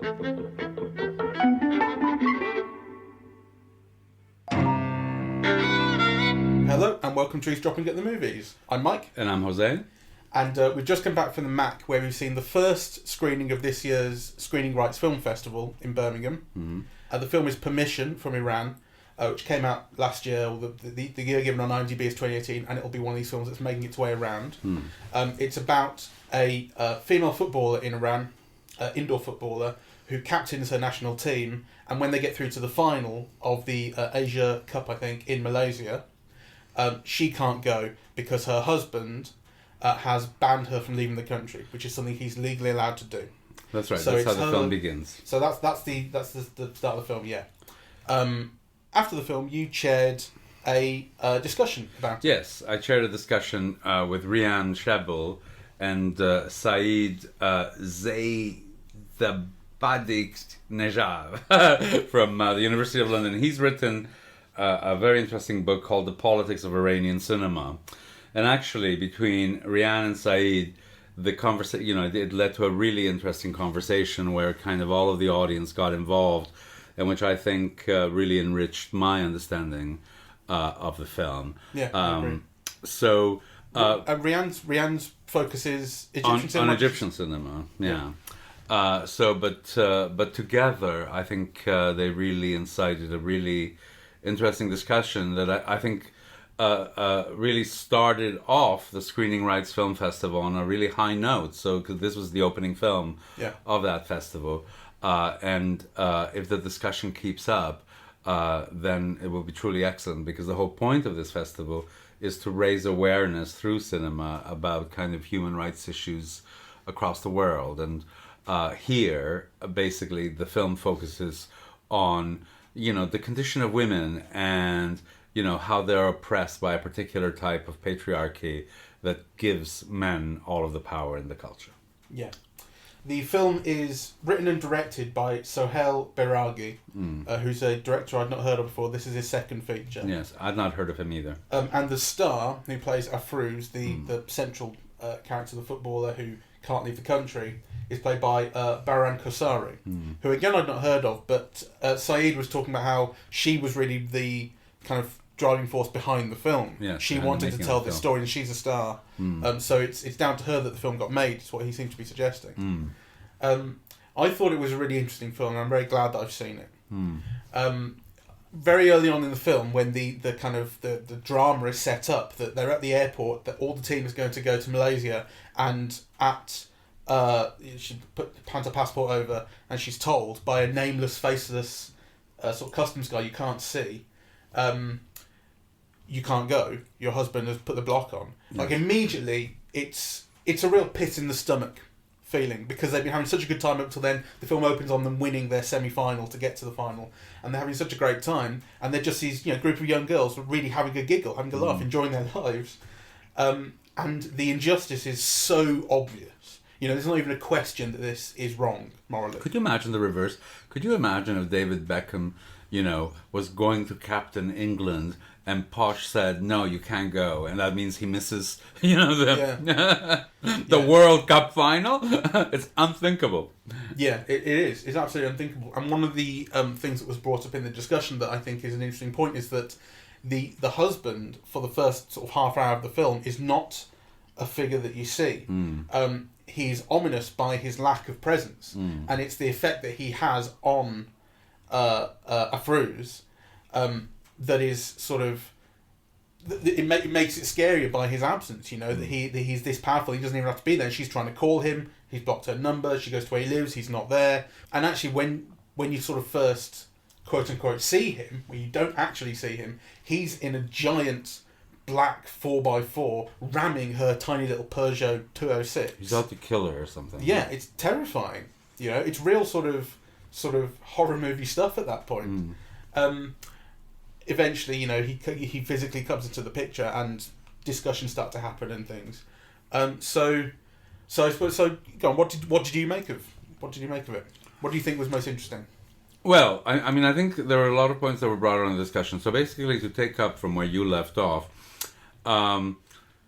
Hello and welcome to Eavesdropping at the Movies. I'm Mike. And I'm José. And we've just come back from the MAC where we've seen the first screening of this year's Screening Rights Film Festival in Birmingham. Mm-hmm. The film is Permission from Iran, which came out last year, or the year given on IMDb is 2018, and it'll be one of these films that's making its way around. It's about a female footballer in Iran, indoor footballer, who captains her national team, and when they get through to the final of the Asia Cup, I think, in Malaysia, she can't go because her husband has banned her from leaving the country, which is something he's legally allowed to do. That's right. So that's how the film begins. So that's the start of the film. Yeah. After the film, you chaired a discussion about it. Yes, I chaired a discussion with Riham Sheble and Saeed Zeydabadi-Nejad from the University of London. He's written a very interesting book called The Politics of Iranian Cinema. And actually, between Riham and Saeed, the conversation, it led to a really interesting conversation where kind of all of the audience got involved, and which I think really enriched my understanding of the film. Yeah, I agree. So Rihan's focus is Egyptian cinema. On Egyptian cinema, yeah. But together, I think they really incited a really interesting discussion that I think really started off the Screening Rights Film Festival on a really high note. So, because this was the opening film of that festival, and if the discussion keeps up, then it will be truly excellent, because the whole point of this festival is to raise awareness through cinema about kind of human rights issues across the world. And here, basically, the film focuses on the condition of women and how they're oppressed by a particular type of patriarchy that gives men all of the power in the culture. Yeah. The film is written and directed by Sohail Bairagi, who's a director I'd not heard of before. This is his second feature. Yes, I'd not heard of him either. And the star, who plays Afrooz, the central character, the footballer who can't leave the country, is played by Baran Kosari, who again I'd not heard of, but Saeed was talking about how she was really the kind of driving force behind the film. Yes, she wanted to tell this story, and she's a star. So it's down to her that the film got made. Is what he seemed to be suggesting. I thought it was a really interesting film, and I'm very glad that I've seen it. Very early on in the film, when the kind of the drama is set up, that they're at the airport, that all the team is going to go to Malaysia, and she hands her passport over, and she's told by a nameless, faceless sort of customs guy you can't see, you can't go. Your husband has put the block on. Yes. Like immediately, it's a real pit in the stomach feeling, because they've been having such a good time up till then. The film opens on them winning their semi-final to get to the final, and they're having such a great time. And they're just these group of young girls really having a giggle, having a laugh, enjoying their lives. And the injustice is so obvious. There's not even a question that this is wrong morally. Could you imagine the reverse? Could you imagine if David Beckham, was going to captain England, and Posh said, "No, you can't go," and that means he misses, the World Cup final? It's unthinkable. Yeah, it is. It's absolutely unthinkable. And one of the things that was brought up in the discussion that I think is an interesting point is that the husband, for the first sort of half hour of the film, is not a figure that you see. He's ominous by his lack of presence, and it's the effect that he has on Afrooz that is sort of it makes it scarier by his absence. That he's this powerful. He doesn't even have to be there. She's trying to call him. He's blocked her number. She goes to where he lives. He's not there. And actually, when you sort of first quote unquote see him, where you don't actually see him, he's in a giant black 4x4 ramming her tiny little Peugeot 206. He's out to kill her or something. Yeah, it's terrifying. It's real sort of horror movie stuff at that point. Eventually, he physically comes into the picture, and discussions start to happen and things. So I suppose. So go on. What did you make of it? What do you think was most interesting? Well, I think there were a lot of points that were brought on in the discussion. So basically, to take up from where you left off,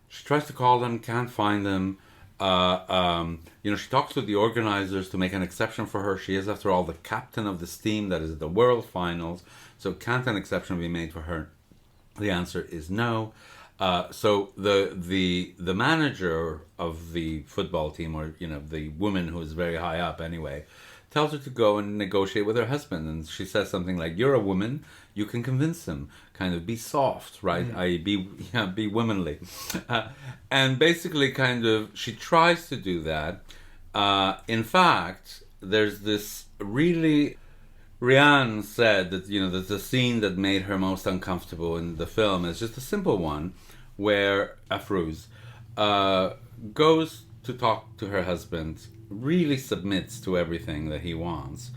she tries to call them, can't find them. She talks with the organizers to make an exception for her. She is, after all, the captain of this team that is at the World Finals. So can't an exception be made for her? The answer is no. So the manager of the football team, or the woman who is very high up anyway, tells her to go and negotiate with her husband, and she says something like, "You're a woman, you can convince him. Kind of be soft, right? I be womanly," and basically, kind of, she tries to do that. In fact, there's this really. Riham said that that the scene that made her most uncomfortable in the film is just a simple one, where Afrooz goes to talk to her husband, really submits to everything that he wants,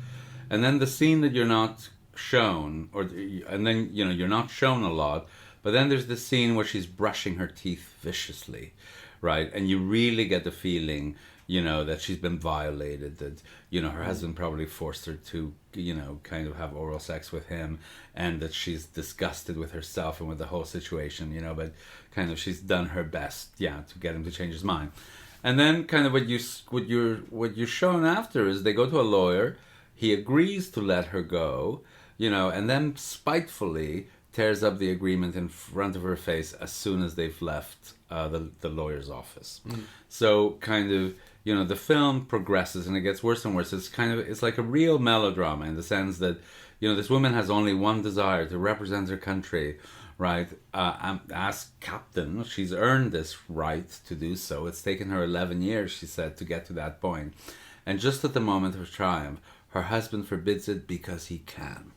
and then the scene that you're not shown, and then you're not shown a lot, but then there's this scene where she's brushing her teeth viciously, right, and you really get the feeling that she's been violated, that her husband probably forced her to kind of have oral sex with him, and that she's disgusted with herself and with the whole situation, but kind of she's done her best to get him to change his mind. And then kind of what you're shown after is they go to a lawyer, he agrees to let her go, and then spitefully tears up the agreement in front of her face as soon as they've left the lawyer's office. So kind of the film progresses and it gets worse and worse. It's like a real melodrama in the sense that this woman has only one desire, to represent her country, right? As captain, she's earned this right to do so. It's taken her 11 years, she said, to get to that point. And just at the moment of triumph, her husband forbids it because he can.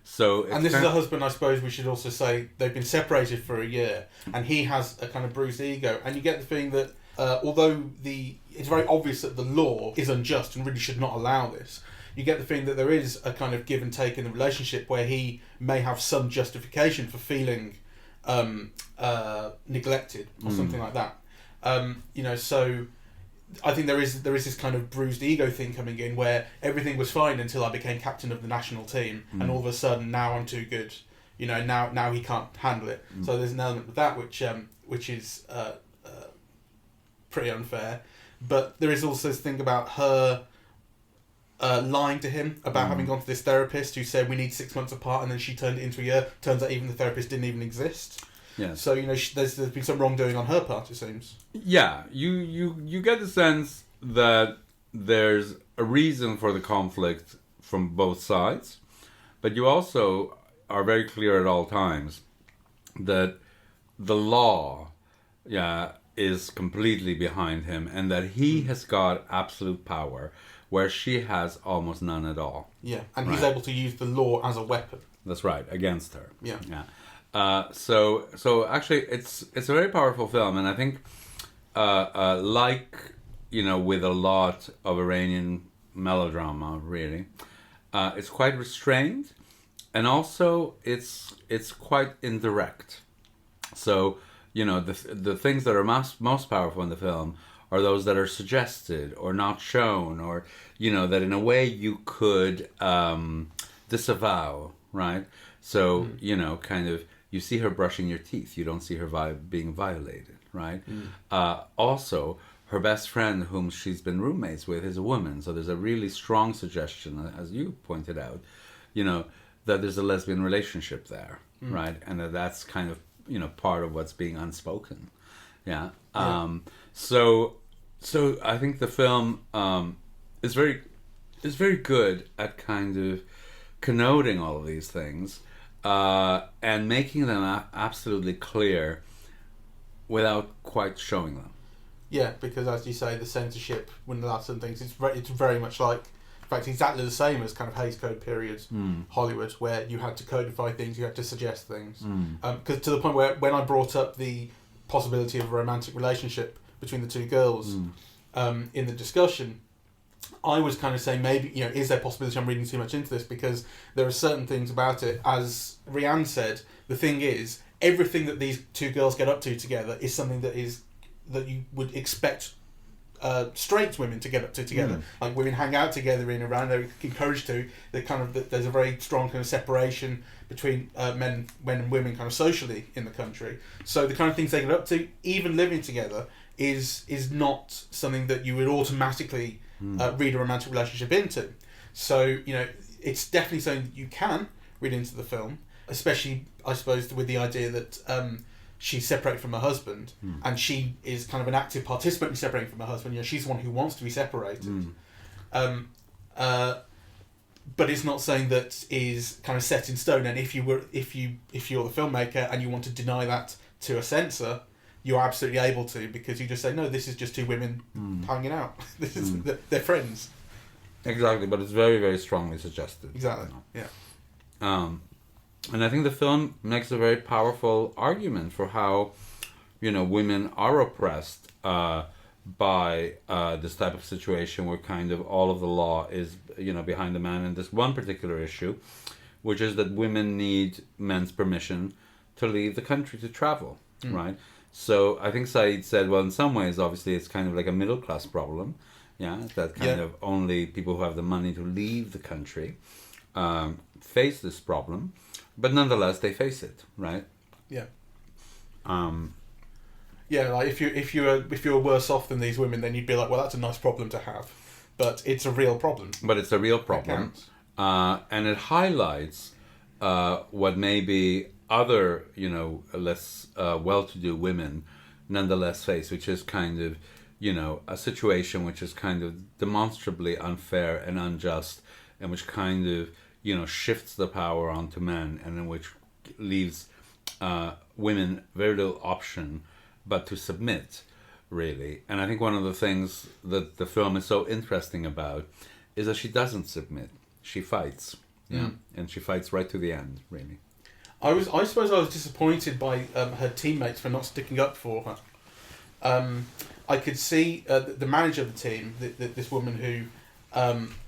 So and this is a husband, I suppose we should also say, they've been separated for a year, and he has a kind of bruised ego, and you get the feeling that although it's very obvious that the law is unjust and really should not allow this, you get the feeling that there is a kind of give and take in the relationship where he may have some justification for feeling neglected or something like that. So I think there is this kind of bruised ego thing coming in, where everything was fine until I became captain of the national team, and all of a sudden now I'm too good. Now he can't handle it. So there's an element of that which is pretty unfair. But there is also this thing about her lying to him about having gone to this therapist who said we need 6 months apart, and then she turned it into a year. Turns out even the therapist didn't even exist. Yeah. So there's been some wrongdoing on her part, it seems. Yeah, you get the sense that there's a reason for the conflict from both sides, but you also are very clear at all times that the law, is completely behind him, and that he has got absolute power where she has almost none at all. Yeah, and he's able to use the law as a weapon. That's right, against her. Yeah. So actually, it's a very powerful film, and I think, with a lot of Iranian melodrama, really, it's quite restrained, and also it's quite indirect. So the things that are most powerful in the film are those that are suggested or not shown, or that in a way you could disavow, right? So kind of. You see her brushing your teeth. You don't see her being violated, right? Also, her best friend, whom she's been roommates with, is a woman. So there's a really strong suggestion, as you pointed out, that there's a lesbian relationship there, right? And that's kind of, part of what's being unspoken. Yeah. So I think the film is very good at kind of connoting all of these things. And making them absolutely clear without quite showing them. Yeah, because as you say, the censorship wouldn't allow some things. It's very much like, in fact, exactly the same as kind of Hays Code period Hollywood, where you had to codify things, you had to suggest things. Because to the point where when I brought up the possibility of a romantic relationship between the two girls in the discussion, I was kind of saying maybe, is there a possibility I'm reading too much into this? Because there are certain things about it. As Riham said, the thing is, everything that these two girls get up to together is something that you would expect straight women to get up to together. Like women hang out together in Iran. They're encouraged to. There's a very strong kind of separation between men and women kind of socially in the country. So the kind of things they get up to, even living together, is not something that you would automatically read a romantic relationship into. So it's definitely something that you can read into the film, especially I suppose with the idea that she's separated from her husband, and she is kind of an active participant in separating from her husband. She's the one who wants to be separated. But it's not something that is kind of set in stone. And if you're the filmmaker and you want to deny that to a censor, you're absolutely able to, because you just say, no, this is just two women hanging out. This is they're friends. Exactly, but it's very, very strongly suggested. Exactly. Yeah. And I think the film makes a very powerful argument for how, women are oppressed by this type of situation where kind of all of the law is, behind the man in this one particular issue, which is that women need men's permission to leave the country to travel, right? So I think Saeed said, well, in some ways, obviously, it's kind of like a middle class problem, that kind of only people who have the money to leave the country face this problem, but nonetheless, they face it, right? Yeah. Like if you were worse off than these women, then you'd be like, well, that's a nice problem to have, but it's a real problem. But it's a real problem, and it highlights what maybe other, less well-to-do women nonetheless face, which is kind of, a situation which is kind of demonstrably unfair and unjust, and which kind of, shifts the power onto men, and in which leaves women very little option but to submit, really. And I think one of the things that the film is so interesting about is that she doesn't submit. She fights, and she fights right to the end, really. I suppose I was disappointed by her teammates for not sticking up for her. I could see the manager of the team, this woman who,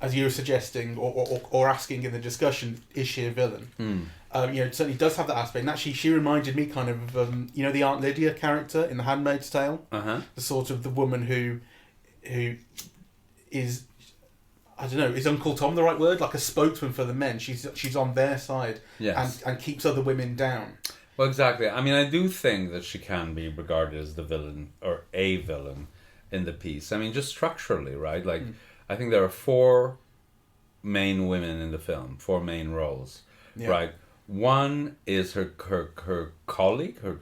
as you were suggesting or asking in the discussion, is she a villain? It certainly does have that aspect. And actually, she reminded me kind of the Aunt Lydia character in The Handmaid's Tale, the sort of the woman who is, I don't know, is Uncle Tom the right word? Like a spokesman for the men. She's on their side, and keeps other women down. Well, exactly. I mean, I do think that she can be regarded as the villain, or a villain, in the piece. I mean, just structurally, right? Like, I think there are 4 main women in the film, 4 main roles, right? One is her colleague, her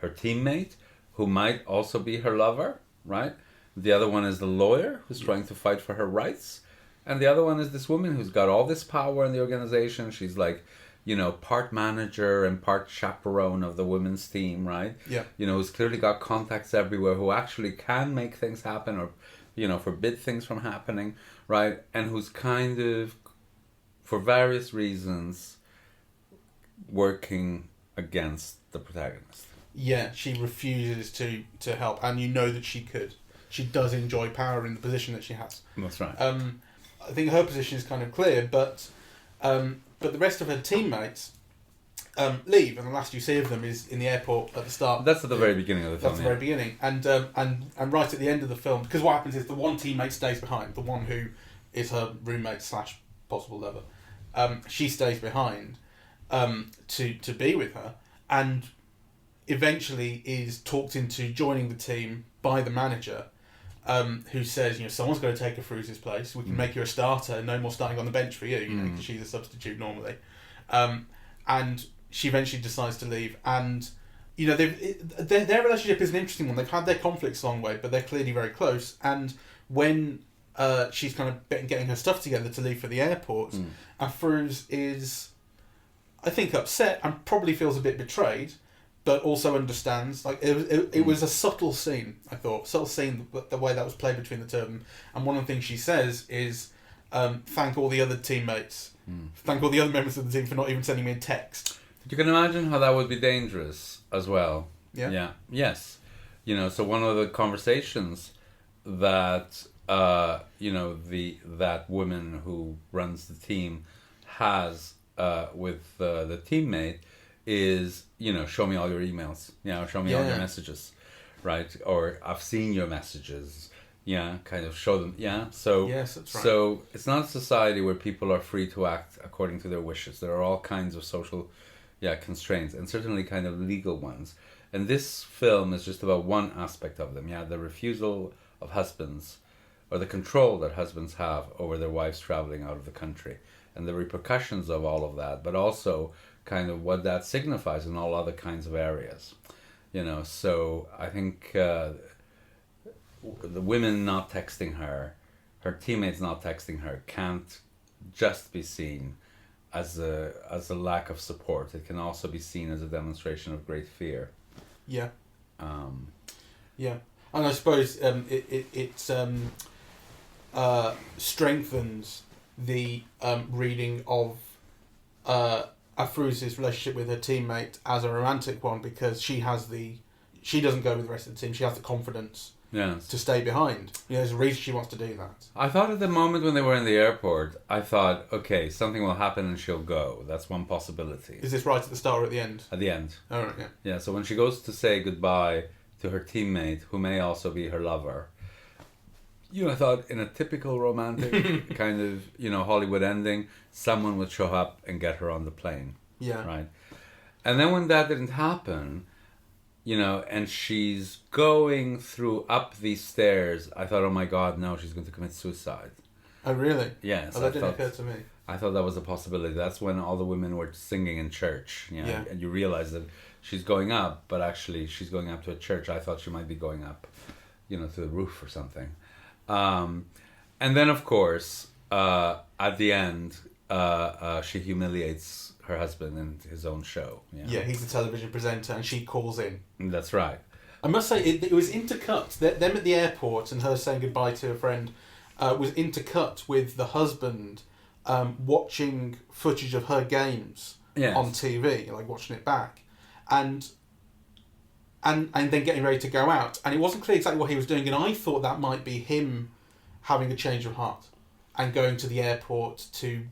teammate, who might also be her lover, right? The other one is the lawyer who's trying to fight for her rights. And the other one is this woman who's got all this power in the organization. She's like, part manager and part chaperone of the women's team, right? Yeah. Who's clearly got contacts everywhere, who actually can make things happen or, forbid things from happening, right? And who's kind of, for various reasons, working against the protagonist. Yeah, she refuses to help, and that she could. She does enjoy power in the position that she has. That's right. I think her position is kind of clear, but the rest of her teammates leave, and the last you see of them is in the airport at the start. That's at the very beginning of the film. That's the very beginning, and right at the end of the film, because what happens is the one teammate stays behind, the one who is her roommate / possible lover. She stays behind to be with her, and eventually is talked into joining the team by the manager, who says, someone's going to take Afrooz's place. We can make you a starter. No more starting on the bench for you, because she's a substitute normally. And she eventually decides to leave. And, their relationship is an interesting one. They've had their conflicts a long way, but they're clearly very close. And when she's kind of getting her stuff together to leave for the airport, Afrooz is, I think, upset and probably feels a bit betrayed, but also understands. Like it was a subtle scene, I thought. Subtle scene, the way that was played between the two of them. And one of the things she says is, thank all the other teammates. Thank all the other members of the team for not even sending me a text. You can imagine how that would be dangerous as well. Yeah. Yes. So one of the conversations that, that woman who runs the team has with the teammate is, show me all your emails, show me all your messages, right? Or I've seen your messages. Yeah, kind of show them. Yeah, so Yes, that's right. So it's not a society where people are free to act according to their wishes. There are all kinds of social, constraints, and certainly kind of legal ones. And this film is just about one aspect of them. Yeah, the refusal of husbands, or the control that husbands have over their wives traveling out of the country, and the repercussions of all of that, but also kind of what that signifies in all other kinds of areas. So I think the women not texting her teammates not texting her, can't just be seen as a lack of support. It can also be seen as a demonstration of great fear. Yeah. Yeah, and I suppose it strengthens the reading of Afrooz's relationship with her teammate as a romantic one, because she doesn't go with the rest of the team. She has the confidence to stay behind. There's a reason she wants to do that. I thought at the moment when they were in the airport, I thought, okay, something will happen and she'll go. That's one possibility. Is this right at the start or at the end? At the end. Oh, right, yeah. Yeah, so when she goes to say goodbye to her teammate, who may also be her lover, I thought in a typical romantic kind of, Hollywood ending, someone would show up and get her on the plane. Yeah. Right? And then when that didn't happen, and she's going up these stairs, I thought, oh my God, no, she's going to commit suicide. Oh, really? Yes. Oh, that didn't occur to me. I thought that was a possibility. That's when all the women were singing in church, and you realize that she's going up, but actually she's going up to a church. I thought she might be going up, to the roof or something. And then, of course, at the end, she humiliates her husband in his own show. Yeah, he's the television presenter, and she calls in. That's right. I must say, it was intercut. Them at the airport and her saying goodbye to a friend was intercut with the husband watching footage of her games on TV, like watching it back, and then getting ready to go out. And it wasn't clear exactly what he was doing, and I thought that might be him having a change of heart and going to the airport to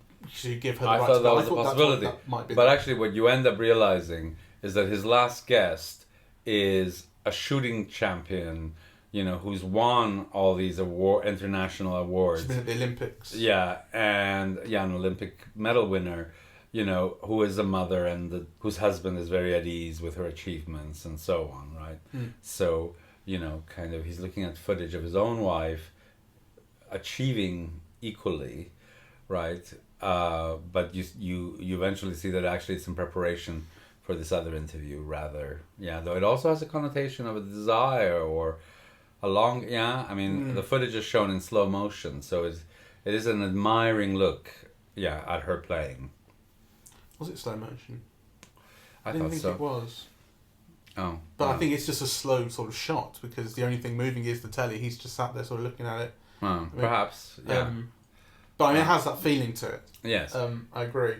give her the right to go. I thought that was a possibility. But actually what you end up realizing is that his last guest is a shooting champion, who's won all these international awards. She's been at the Olympics. Yeah, and an Olympic medal winner, who is a mother and whose husband is very at ease with her achievements and so on, right? So, kind of he's looking at footage of his own wife achieving equally, right? But you eventually see that actually it's in preparation for this other interview, rather. Yeah, though it also has a connotation of a desire or a long... Yeah, I mean, the footage is shown in slow motion, so it is an admiring look, at her playing. Was it slow motion? I didn't thought think so. It was. Oh. But I think it's just a slow sort of shot, because the only thing moving is the telly. He's just sat there sort of looking at it. Oh, perhaps, yeah. But I mean, it has that feeling to it. Yes. I agree.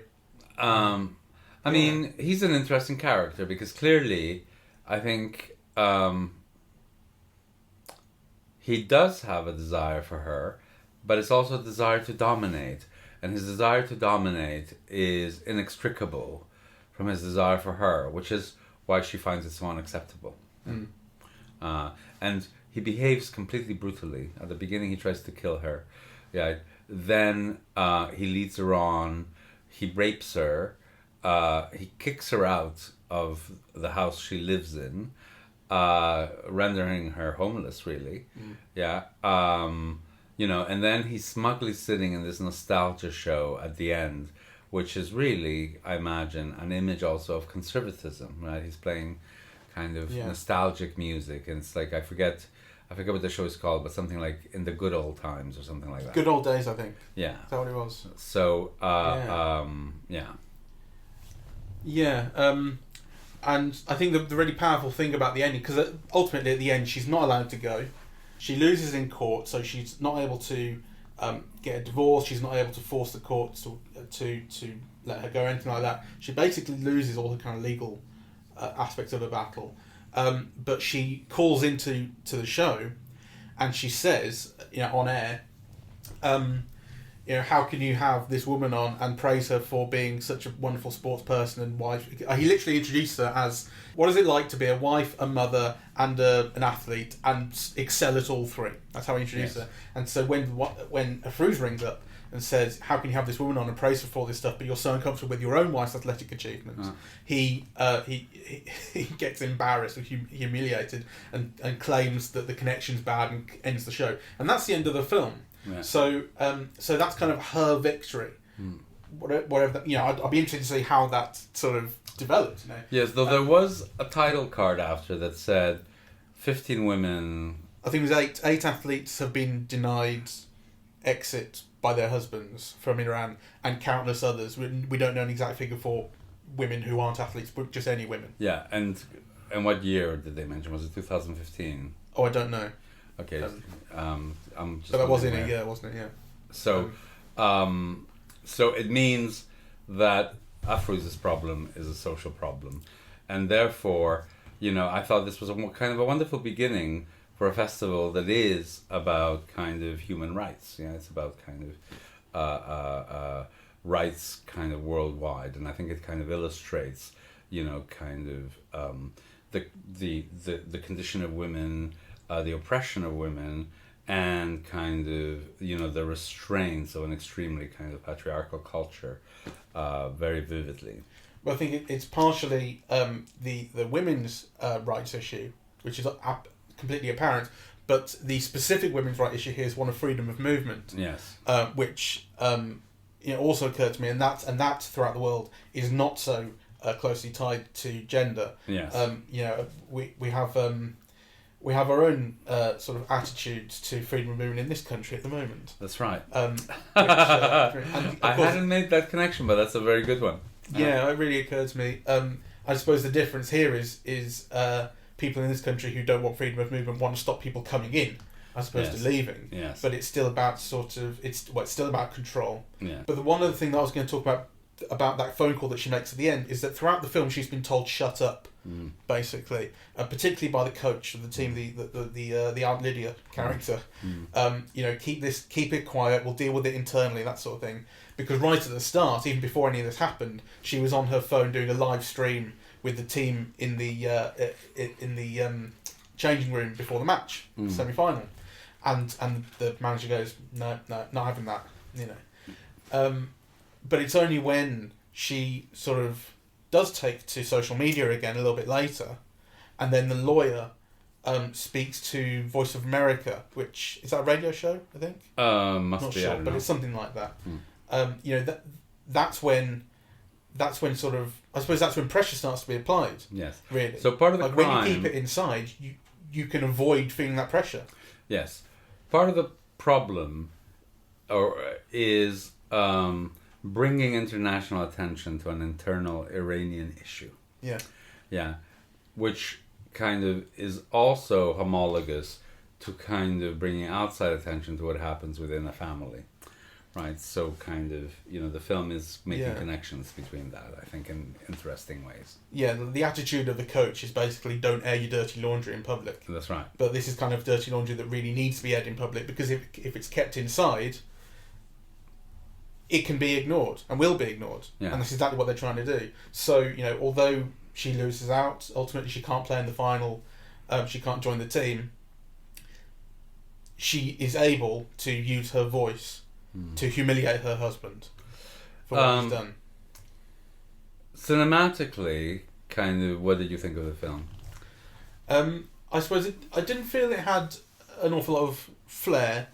I mean, he's an interesting character because clearly, I think he does have a desire for her, but it's also a desire to dominate. And his desire to dominate is inextricable from his desire for her, which is why she finds it so unacceptable. And he behaves completely brutally. At the beginning, he tries to kill her. Yeah. Then he leads her on. He rapes her. He kicks her out of the house she lives in, rendering her homeless, really. Yeah. And then he's smugly sitting in this nostalgia show at the end, which is really, I imagine, an image also of conservatism, right? He's playing kind of nostalgic music, and it's like, I forget what the show is called, but something like In the Good Old Times or something like that. Good Old Days, I think. Yeah. Is that what it was? So, Yeah, and I think the really powerful thing about the ending, because ultimately at the end she's not allowed to go. She loses in court, so she's not able to get a divorce. She's not able to force the courts to let her go or anything like that. She basically loses all the kind of legal aspects of her battle. But she calls into the show, and she says, on air, how can you have this woman on and praise her for being such a wonderful sports person and wife? He literally introduced her as, what is it like to be a wife, a mother, and an athlete, and excel at all three? That's how he introduced her. And so when Afrooz rings up and says, how can you have this woman on and praise her for all this stuff, but you're so uncomfortable with your own wife's athletic achievements? He gets embarrassed or humiliated and claims that the connection's bad and ends the show. And that's the end of the film. Yeah. So that's kind of her victory. Whatever I'd be interested to see how that sort of developed. Yes, though there was a title card after that said 15 women. I think it was eight athletes have been denied exit by their husbands from Iran, and countless others. We don't know an exact figure for women who aren't athletes, but just any women. Yeah, and what year did they mention? Was it 2015? Oh, I don't know. Okay, I'm just. But that was in a year, wasn't it? Yeah. So, so it means that Afrooz's problem is a social problem, and therefore, I thought this was kind of a wonderful beginning for a festival that is about kind of human rights. It's about kind of rights kind of worldwide, and I think it kind of illustrates, kind of the condition of women, the oppression of women, and kind of the restraints of an extremely kind of patriarchal culture, very vividly. Well, I think it's partially the women's rights issue, which is completely apparent, but the specific women's rights issue here is one of freedom of movement. Yes. Which also occurred to me, and that throughout the world is not so closely tied to gender. Yes. We have our own sort of attitudes to freedom of movement in this country at the moment. That's right. I hadn't made that connection, but that's a very good one. Yeah, it really occurred to me. I suppose the difference here is people in this country who don't want freedom of movement want to stop people coming in as opposed to leaving. Yes. But it's still about it's still about control. Yeah. But the one other thing that I was going to talk about that phone call that she makes at the end is that throughout the film she's been told shut up, basically, particularly by the coach of the team, the Aunt Lydia character. Keep it quiet. We'll deal with it internally, that sort of thing. Because right at the start, even before any of this happened, she was on her phone doing a live stream with the team in the changing room before the match, semi-final, and the manager goes, no, not having that, but it's only when she sort of does take to social media again a little bit later, and then the lawyer speaks to Voice of America, which is that a radio show, I think. Must not be, sure, but it's something like that. That's when sort of, I suppose that's when pressure starts to be applied. Yes. Really. So part of the crime, when you keep it inside, you can avoid feeling that pressure. Yes. Part of the problem is bringing international attention to an internal Iranian issue. Yeah. Yeah. Which kind of is also homologous to kind of bringing outside attention to what happens within a family. Right, so kind of, the film is making connections between that, I think, in interesting ways. Yeah, the attitude of the coach is basically don't air your dirty laundry in public. That's right. But this is kind of dirty laundry that really needs to be aired in public, because if it's kept inside, it can be ignored and will be ignored. Yeah. And that's exactly what they're trying to do. So, although she loses out, ultimately she can't play in the final, she can't join the team, she is able to use her voice to humiliate her husband for what he's done. Cinematically, kind of, what did you think of the film? I suppose I didn't feel it had an awful lot of flair.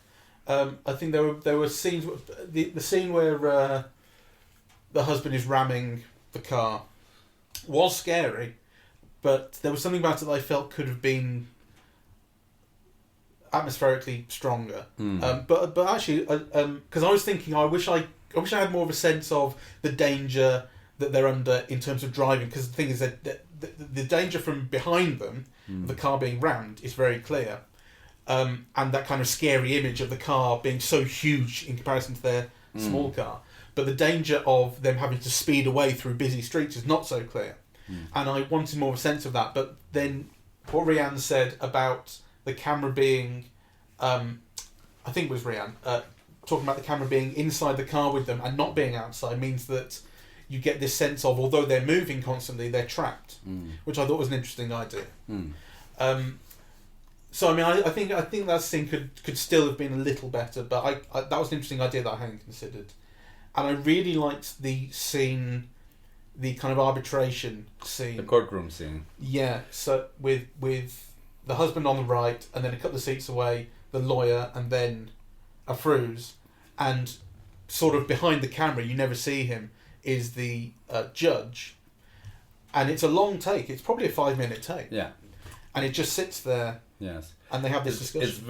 I think there were scenes. The scene where the husband is ramming the car was scary, but there was something about it that I felt could have been atmospherically stronger. But actually, because I was thinking, I wish I had more of a sense of the danger that they're under in terms of driving. Because the thing is that the danger from behind them, the car being rammed, is very clear, and that kind of scary image of the car being so huge in comparison to their small car. But the danger of them having to speed away through busy streets is not so clear, and I wanted more of a sense of that. But then what Riham said about the camera being, I think it was Riham, talking about the camera being inside the car with them and not being outside means that you get this sense of, although they're moving constantly, they're trapped, which I thought was an interesting idea. So I mean, I think that scene could still have been a little better, but I that was an interesting idea that I hadn't considered, and I really liked the scene, the kind of arbitration scene, the courtroom scene. Yeah, so with the husband on the right, and then a couple of seats away, the lawyer, and then Afrooz, and sort of behind the camera, you never see him, is the judge, and it's a long take. It's probably a 5-minute take. Yeah, and it just sits there. Yes, and they have this discussion.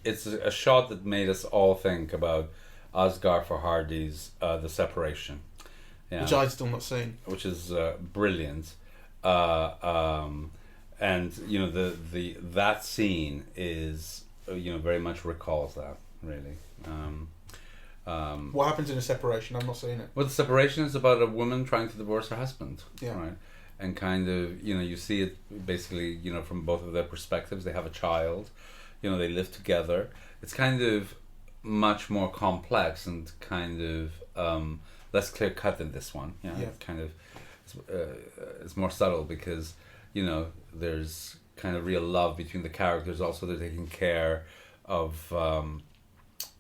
It's a shot that made us all think about Asghar Farhadi's The Separation, which I've still not seen. Which is brilliant, and you know that scene is very much recalls that really. What happens in a separation? I've not seen it. Well, The Separation is about a woman trying to divorce her husband. Yeah. Right. And kind of, you see it basically, from both of their perspectives. They have a child, they live together. It's kind of much more complex and kind of less clear cut than this one. Yeah. It's kind of, it's more subtle because, there's kind of real love between the characters. Also, they're taking care of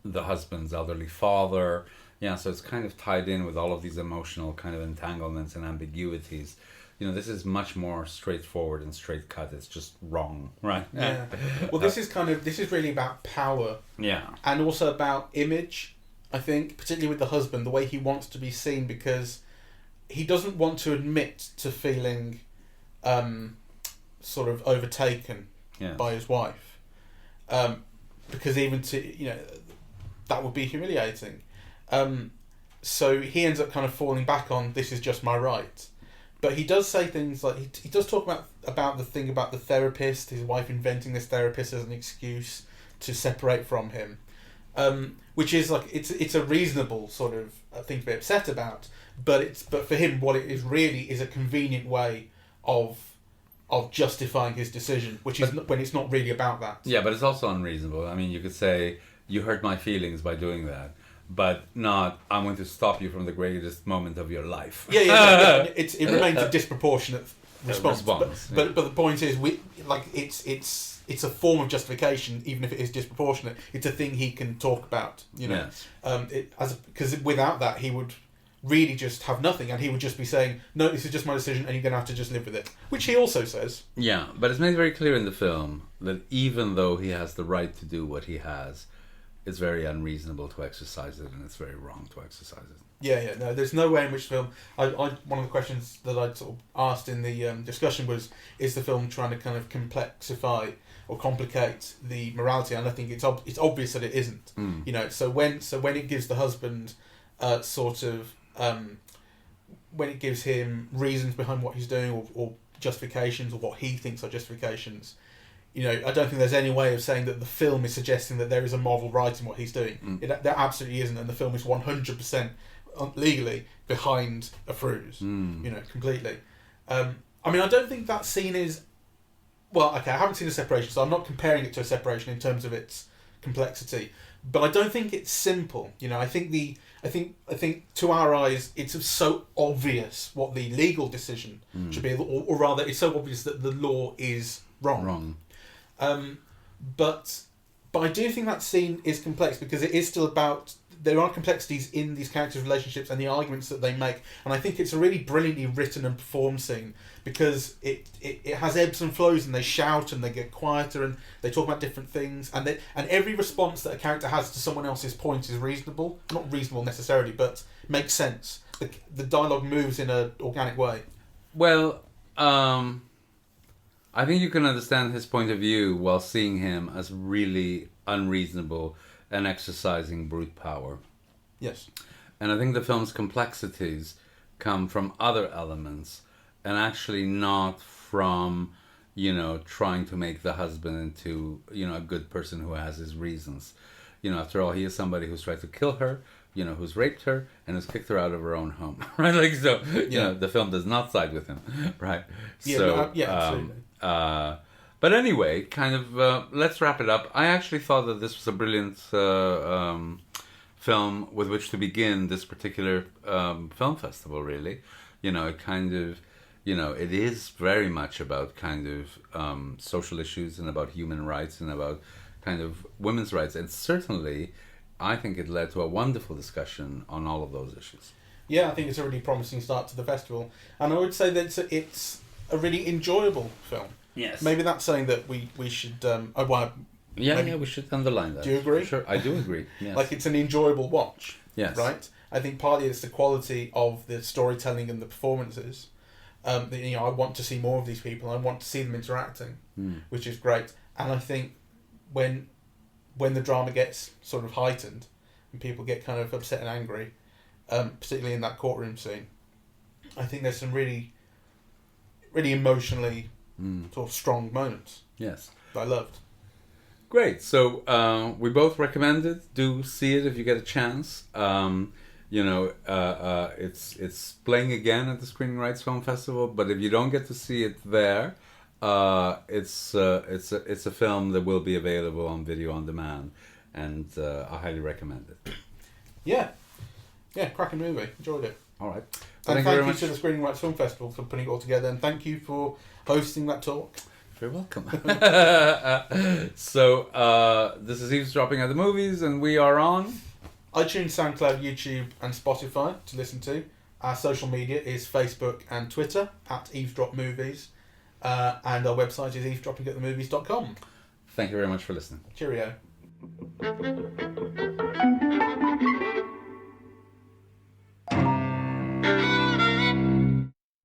the husband's elderly father. Yeah, so it's kind of tied in with all of these emotional kind of entanglements and ambiguities. This is much more straightforward and straight cut. It's just wrong, right? Yeah. Well, this is really about power. Yeah. And also about image, I think, particularly with the husband, the way he wants to be seen, because he doesn't want to admit to feeling sort of overtaken by his wife. Because even that would be humiliating. So he ends up kind of falling back on, this is just my right. But he does say things like, he does talk about the thing about the therapist, his wife inventing this therapist as an excuse to separate from him, which is like, it's a reasonable sort of thing to be upset about, but for him what it is really is a convenient way of justifying his decision, when it's not really about that. Yeah, but it's also unreasonable. I mean, you could say, you hurt my feelings by doing that. But not, I'm going to stop you from the greatest moment of your life. Yeah. It remains a disproportionate response. But the point is, it's a form of justification, even if it is disproportionate. It's a thing he can talk about. Yes. Because without that, he would really just have nothing, and he would just be saying, "No, this is just my decision, and you're going to have to just live with it," which he also says. Yeah, but it's made very clear in the film that even though he has the right to do what he has, it's very unreasonable to exercise it, and it's very wrong to exercise it. Yeah, no, there's no way in which film... one of the questions that I sort of asked in the discussion was, is the film trying to kind of complexify or complicate the morality? And I think it's obvious that it isn't. So when it gives the husband when it gives him reasons behind what he's doing, or justifications, or what he thinks are justifications, I don't think there's any way of saying that the film is suggesting that there is a moral right in what he's doing. There absolutely isn't, and the film is 100% legally behind Afrooz. Completely. I mean, I don't think that scene is... Well, okay, I haven't seen a separation, so I'm not comparing it to a separation in terms of its complexity, but I don't think it's simple. I think to our eyes, it's so obvious what the legal decision should be, or rather, it's so obvious that the law is wrong. But I do think that scene is complex, because it is still about... There are complexities in these characters' relationships and the arguments that they make, and I think it's a really brilliantly written and performed scene, because it has ebbs and flows, and they shout and they get quieter and they talk about different things, and every response that a character has to someone else's point is reasonable. Not reasonable necessarily, but makes sense. The dialogue moves in an organic way. Well, I think you can understand his point of view while seeing him as really unreasonable and exercising brute power. Yes. And I think the film's complexities come from other elements, and actually not from, trying to make the husband into, a good person who has his reasons. After all, he is somebody who's tried to kill her, who's raped her, and has kicked her out of her own home, right? The film does not side with him, right? Yeah, absolutely. But anyway, kind of, let's wrap it up. I actually thought that this was a brilliant film with which to begin this particular film festival, really. You know, it kind of, you know, it is very much about kind of social issues and about human rights and about kind of women's rights. And certainly, I think it led to a wonderful discussion on all of those issues. Yeah, I think it's a really promising start to the festival. And I would say that it's a really enjoyable film. Yes. Maybe that's something that we should... we should underline that. Do you agree? Sure, I do agree. Yes. Like, it's an enjoyable watch. Yes. Right? I think partly it's the quality of the storytelling and the performances. That, you know, I want to see more of these people. I want to see them interacting, which is great. And I think when the drama gets sort of heightened and people get kind of upset and angry, particularly in that courtroom scene, I think there's some really, really emotionally sort of strong moments. Yes. That I loved. Great. So we both recommend it. Do see it if you get a chance. You know, it's playing again at the Screening Rights Film Festival. But if you don't get to see it there, it's a film that will be available on video on demand, and I highly recommend it. Yeah, cracking movie. Enjoyed it. All right. And thank you to the Screening Rights Film Festival for putting it all together, and thank you for hosting that talk. You're welcome. So this is Eavesdropping at the Movies, and we are on iTunes, SoundCloud, YouTube, and Spotify to listen to. Our social media is Facebook and Twitter at Eavesdrop Movies, and our website is eavesdroppingatthemovies.com. Thank you very much for listening. Cheerio.